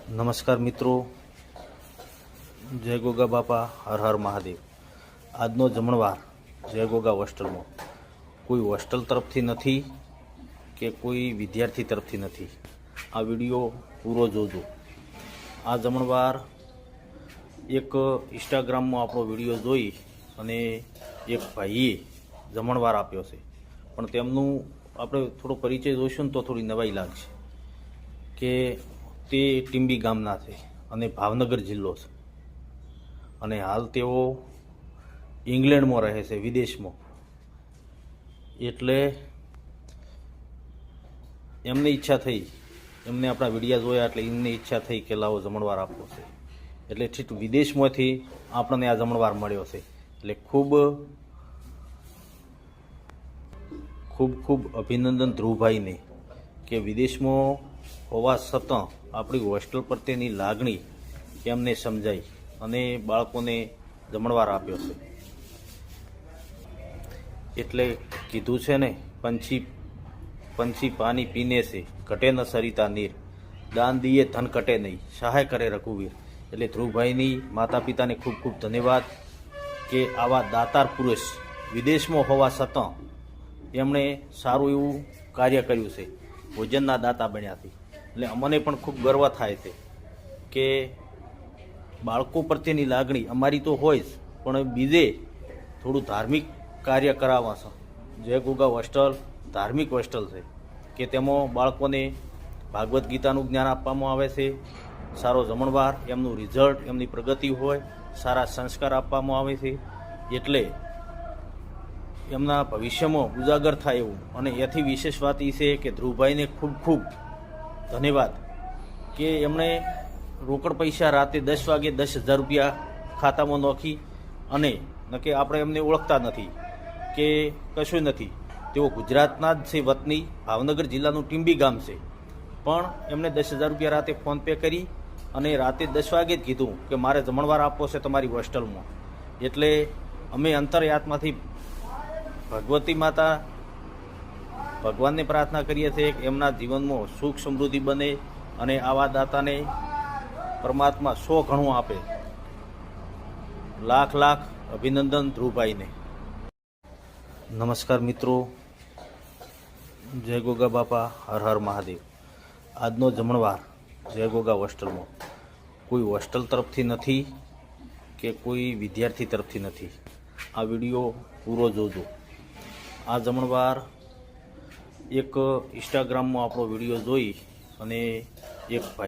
નમસ્કાર મિત્રો, જય ગોગા બાપા, હર હર મહાદેવ। આજનો જમણવાર જય ગોગા હોસ્ટેલમાં કોઈ હોસ્ટેલ તરફથી નથી કે કોઈ વિદ્યાર્થી તરફથી નથી। આ વિડીયો પૂરો જોજો। આ જમણવાર એક ઇન્સ્ટાગ્રામમાં આપણો વિડીયો જોઈ અને એક ભાઈએ જમણવાર આપ્યો છે, પણ તેમનું આપણે થોડો પરિચય જોઈશું ને તો થોડી નવાઈ લાગશે કે તે ટીંબી ગામના છે અને ભાવનગર જિલ્લો છે અને હાલ તેઓ ઇંગ્લેન્ડમાં રહે છે, વિદેશમાં। એટલે એમની ઈચ્છા થઈ, એમને આપણા વિડીયા જોયા એટલે એમની ઈચ્છા થઈ કે લાવો જમણવાર આપવો છે, એટલે ઠીક વિદેશમાંથી આપણને આ જમણવાર મળ્યો છે। એટલે ખૂબ ખૂબ ખૂબ અભિનંદન ધ્રુવભાઈને કે વિદેશમાં હોવા છતાં આપણી હોસ્ટેલ પ્રત્યેની લાગણી એમને સમજાઈ અને બાળકોને જમણવાર આપ્યો છે। એટલે કીધું છે ને, પંછી પાણી પીને છે, ઘટે ન સરિતા નીર, દાન દીએ ધન ઘટે નહીં, સહાય કરે રઘુવીર। એટલે ધ્રુવભાઈની માતા પિતાને ખૂબ ખૂબ ધન્યવાદ કે આવા દાતાર પુરુષ વિદેશમાં હોવા છતાં એમણે સારું એવું કાર્ય કર્યું છે, ભોજનના દાતા બન્યા છે। એટલે અમને પણ ખૂબ ગર્વ થાય છે કે બાળકો પ્રત્યેની લાગણી અમારી તો હોય જ, પણ બીજે થોડું ધાર્મિક કાર્ય કરાવવા છે। જય ગોગા હોસ્ટેલ ધાર્મિક હોસ્ટેલ છે કે તેમાં બાળકોને ભાગવદ્ ગીતાનું જ્ઞાન આપવામાં આવે છે, સારો જમણવાર, એમનું રિઝલ્ટ, એમની પ્રગતિ હોય, સારા સંસ્કાર આપવામાં આવે છે। એટલે એમના ભવિષ્યમાં ઉજાગર થાય એવું। અને એથી વિશેષ વાત એ છે કે ધ્રુવભાઈને ખૂબ ખૂબ ધન્યવાદ કે એમણે રોકડ પૈસા રાતે 10 વાગે 10,000 રૂપિયા ખાતામાં નાખી, અને નકે આપણે એમને ઓળખતા નથી કે કશું નથી, તેઓ ગુજરાતના જ છે, વતની ભાવનગર જિલ્લાનું ટીંબી ગામ છે, પણ એમણે 10,000 રૂપિયા રાતે ફોનપે કરી અને રાતે 10 વાગે જ કીધું કે મારે જમણવાર આપવો છે તમારી હોસ્ટેલમાં। એટલે અમે અંતરયાત્માથી ભગવતી માતા ભગવાનને પ્રાર્થના કરીએ છીએ કે એમના જીવનમાં સુખ સમૃદ્ધિ બને અને આવા દાતાને પરમાત્મા 100 ગણું આપે। લાખ લાખ અભિનંદન ધ્રુવભાઈને। નમસ્કાર મિત્રો, જય ગોગા બાપા, હર હર મહાદેવ। આજનો જમણવાર જય ગોગા હોસ્ટેલમાં કોઈ હોસ્ટેલ તરફથી નથી કે કોઈ વિદ્યાર્થી તરફથી નથી। આ વિડીયો પૂરો જોજો। આ જમણવાર એક ઇન્સ્ટાગ્રામમાં આપણો વિડીયો જોઈ અને એક ભાઈ